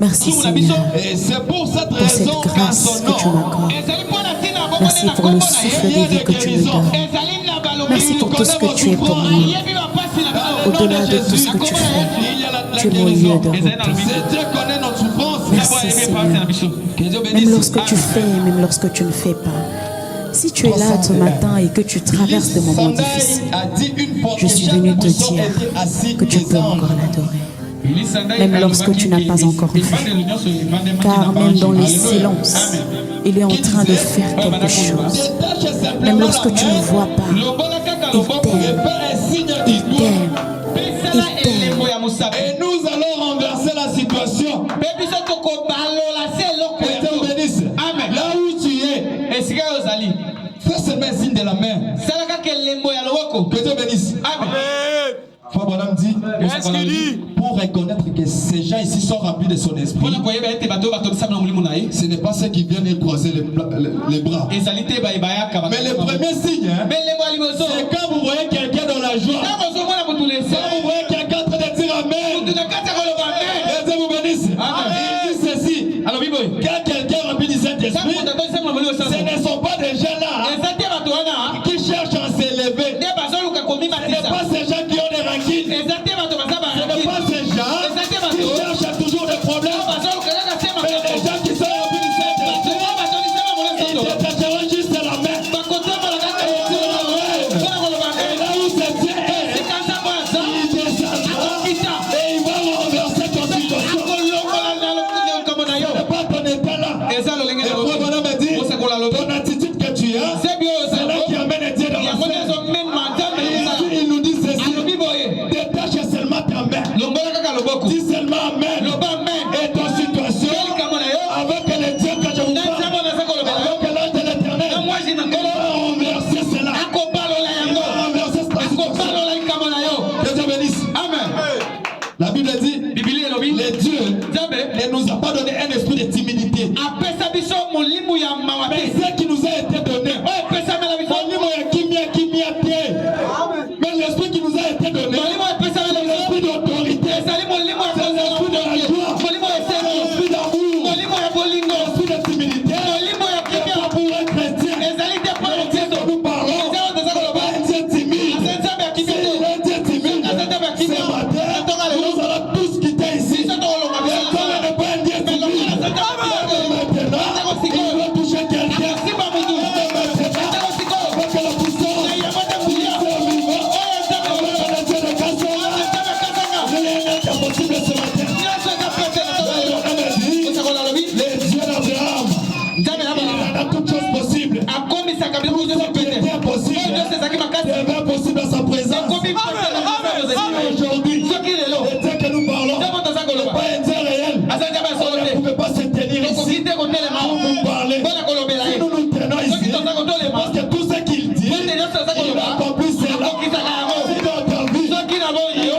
Merci Seigneur Et c'est pour cette pour cette raison grâce que tu m'accordes. Merci pour le souffle de vie que tu me donnes. Merci pour tout ce que tu es pour nous. Au-delà de tout ce que tu fais, tu es mon lieu de repos. Merci Seigneur. Même lorsque tu fais, même lorsque tu ne fais pas. Si tu es là ce matin et que tu traverses des moments difficiles, je suis venu te dire que tu peux encore l'adorer. Même lorsque tu n'as pas encore vu. Car même dans les silences, il est en train de faire quelque chose. Même lorsque tu ne vois pas, il t'aime. Il t'aime. Il t'aime. Et nous allons renverser la situation. Amen. Là où tu es, fais seulement un signe de la main. Que Dieu bénisse. Amen. Frère dit, pour reconnaître que ces gens ici sont remplis de son esprit, ce n'est pas ceux qui viennent croiser les bras. Mais le premier signe, c'est quand vous voyez quelqu'un dans la joie, quand vous voyez quelqu'un en train de dire Amen, que Dieu vous bénisse. Il dit ceci, quand quelqu'un rempli du Saint-Esprit, ce ne sont pas des gens là qui cherchent à s'élever. Ce n'est pas ces gens qui ont des rancines. Ce n'est pas ces gens qui cherchent toujours des problèmes. Mais les gens qui sont remplis du Saint-Esprit, ils te toucheront juste la main. Et là où c'est Dieu, il descendra et il va renverser ton situation. Ce n'est pas ton état là. Et le frère Bonhomme me dit, ton attitude que tu as, c'est là qui amène Dieu dans la scène. Il nous dit ceci, détache seulement ta main. Dis seulement Amen. Et ton situation, avec le Dieu que je vous parle, avec l'ange de l'éternel, il va renverser cela. Il va renverser cette situation. Que Dieu bénisse. Amen. La Bible dit, les dieux ne nous a pas donné un esprit de timidité. Mais ce qui nous a été donné, mais l'esprit qui nous a été donné, c'est l'esprit d'autorité, c'est l'esprit de la joie, c'est l'esprit d'amour, l'esprit de timidité. Pour un chrétien, le Dieu dont nous parlons, c'est pas un Dieu timide. C'est un Dieu timide. Ce matin, nous allons tous quitter ici. Et comme il n'est pas un Dieu timide, maintenant, il va toucher quelqu'un. Avec la puissance, il est vivant. Avec le Dieu de Kassola, rien n'est impossible ce matin. Les dieux d'Abraham, il a toutes choses possibles. Tout ce qui était impossible devient possible à sa présence. Aujourd'hui, le Dieu que nous parlons n'est pas un Dieu réel. On ne pouvait pas se tenir ici pour nous parler. Si nous nous tenons ici, parce que tout ce qu'il dit, il a accompli cela. Si dans ta vie, il n'a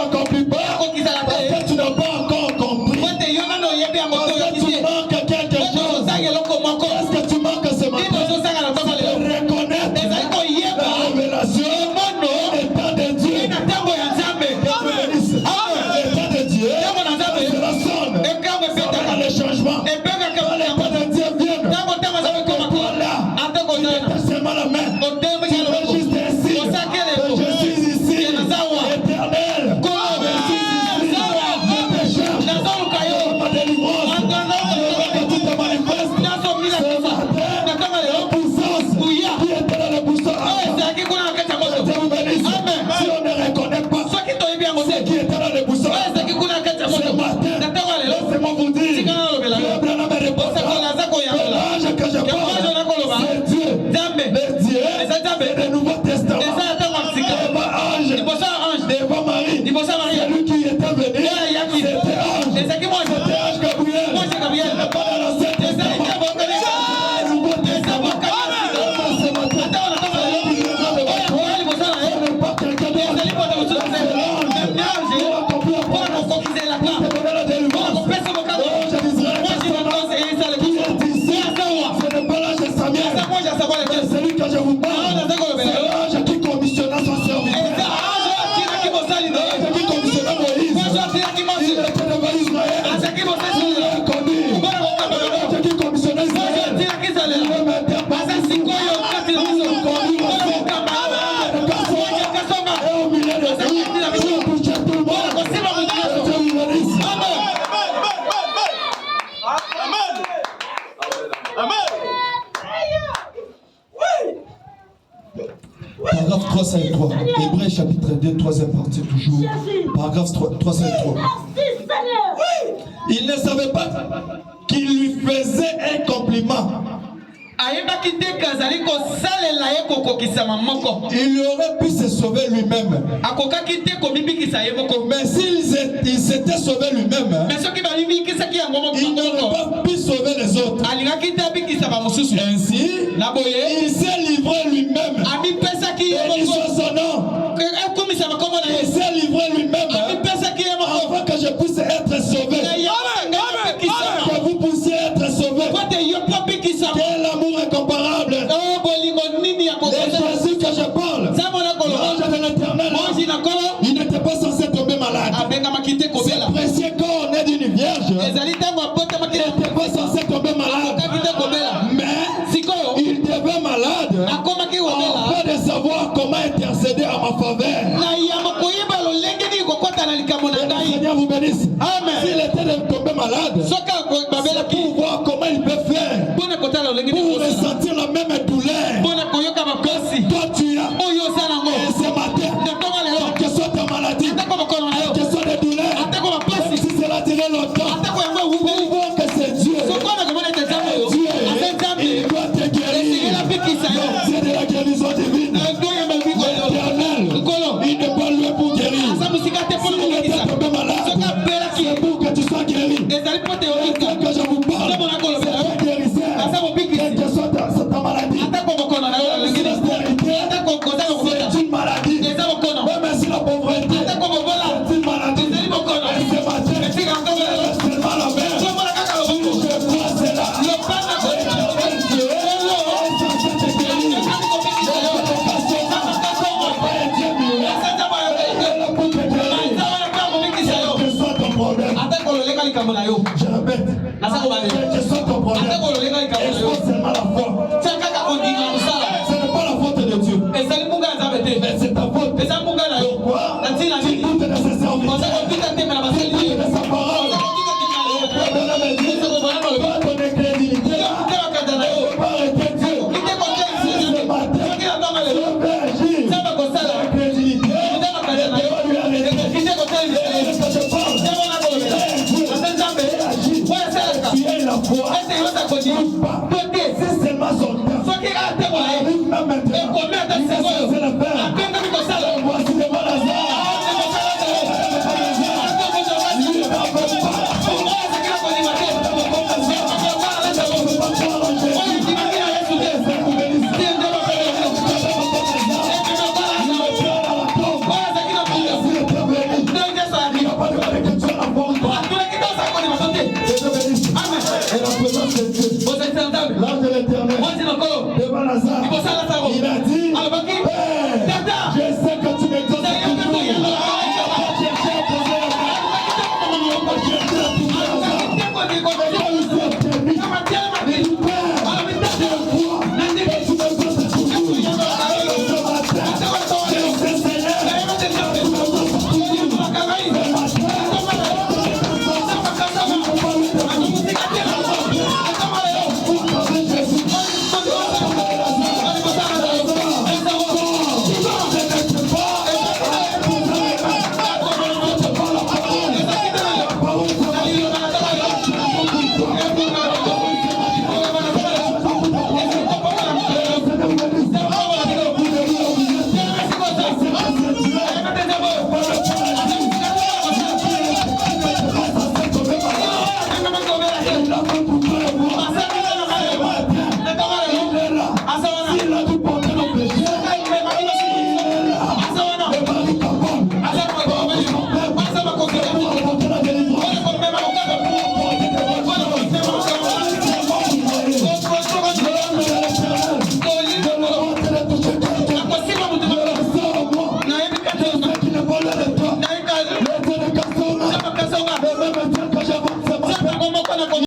accompli pas, parce que tu n'as pas encore compris. Parce que tu manques quelque chose. Est-ce que tu manques ce matin? Reconnaître la révélation, l'état de Dieu. L'état de Dieu, c'est la sonne. Dans le changement. Quand l'état de Dieu vient, voilà, il était seulement la main. Tu fais juste ainsi. Je suis ici, éternel. Je suis ici, je te cherche. Ma délivrance, je veux que tu te manifestes. Ce matin, la puissance qui était dans le buisson. Dieu vous bénisse. Si on ne reconnaît pas ce qui était dans le buisson, ce matin, laissez-moi vous dire, Dieu Abraham me répondra que l'ange que je parle, c'est Dieu. Le Dieu du Nouveau Testament. Devant ange, devant Marie, c'est lui qui était venu. C'était ange. C'était ange Gabriel. Ce n'est pas dans l'Ancien Testament. Le Nouveau Testament. Ce matin, ce n'est pas quelqu'un d'autre. C'est l'ange. Pour accomplir la promesse. Pour te donner la délivrance. Je disais 353. Hébreux chapitre 2, 3e partie toujours. Paragraphe 353. Il ne savait pas qu'il lui faisait un compliment. Il aurait pu se sauver lui-même. Mais s'il s'était sauvé lui-même, il n'aurait pas pu sauver les autres. Ainsi, il s'est livré lui-même. Et il soit son nom. Il s'est livré lui-même afin que je puisse être sauvé. Que vous puissiez être sauvé. Quel amour incomparable. Les Jésus que je parle, l'ange de l'Éternel, il n'était pas censé tomber malade. Ce précieux corps né d'une vierge, il n'était pas censé tomber malade. Mais il devait malade afin de savoir comment intercéder à ma faveur. Seigneur vous bénisse. S'il était tombé malade, c'est pour voir comment il peut faire pour ressentir la même douleur que toi tu as. Et ce matin, quelle que soit ta maladie, quelle que soit les douleurs, même si cela durait longtemps, pour voir que c'est Dieu. Dieu, il doit te guérir. C'est de la guérison divine. L'Éternel, il n'est pas loin pour guérir. S'il était tombé malade, c'est pour que tu sois guéri. Et que je vous parle, c'est un guérisseur. Quelle que soit ta maladie, c'est une maladie. Même si la pauvreté, c'est une maladie. Et ce matin, c'est seulement la mer. Je crois c'est là. Dieu est censé te guérir. Quel que soit ton problème, je répète, quel que soit ton problème, expose seulement la foi. Ce n'est pas la faute de Dieu, mais c'est ta faute. Pourquoi? Tu doutes de ses services, tu doutes de sa parole. Pas ton incrédulité là, pas arrêter Dieu. Ce matin, Dieu peut agir. L'incrédulité, Dieu va lui arrêter. Et ce que je parle, Dieu agit. Tu es la foi. Si seulement son temps arrive même maintenant, il est censé le faire. Voici devant Lazare. Il n'en veut pas. L'ange de l'Éternel, devant Lazare, il a dit, Père, je sais que tu m'exauces toujours.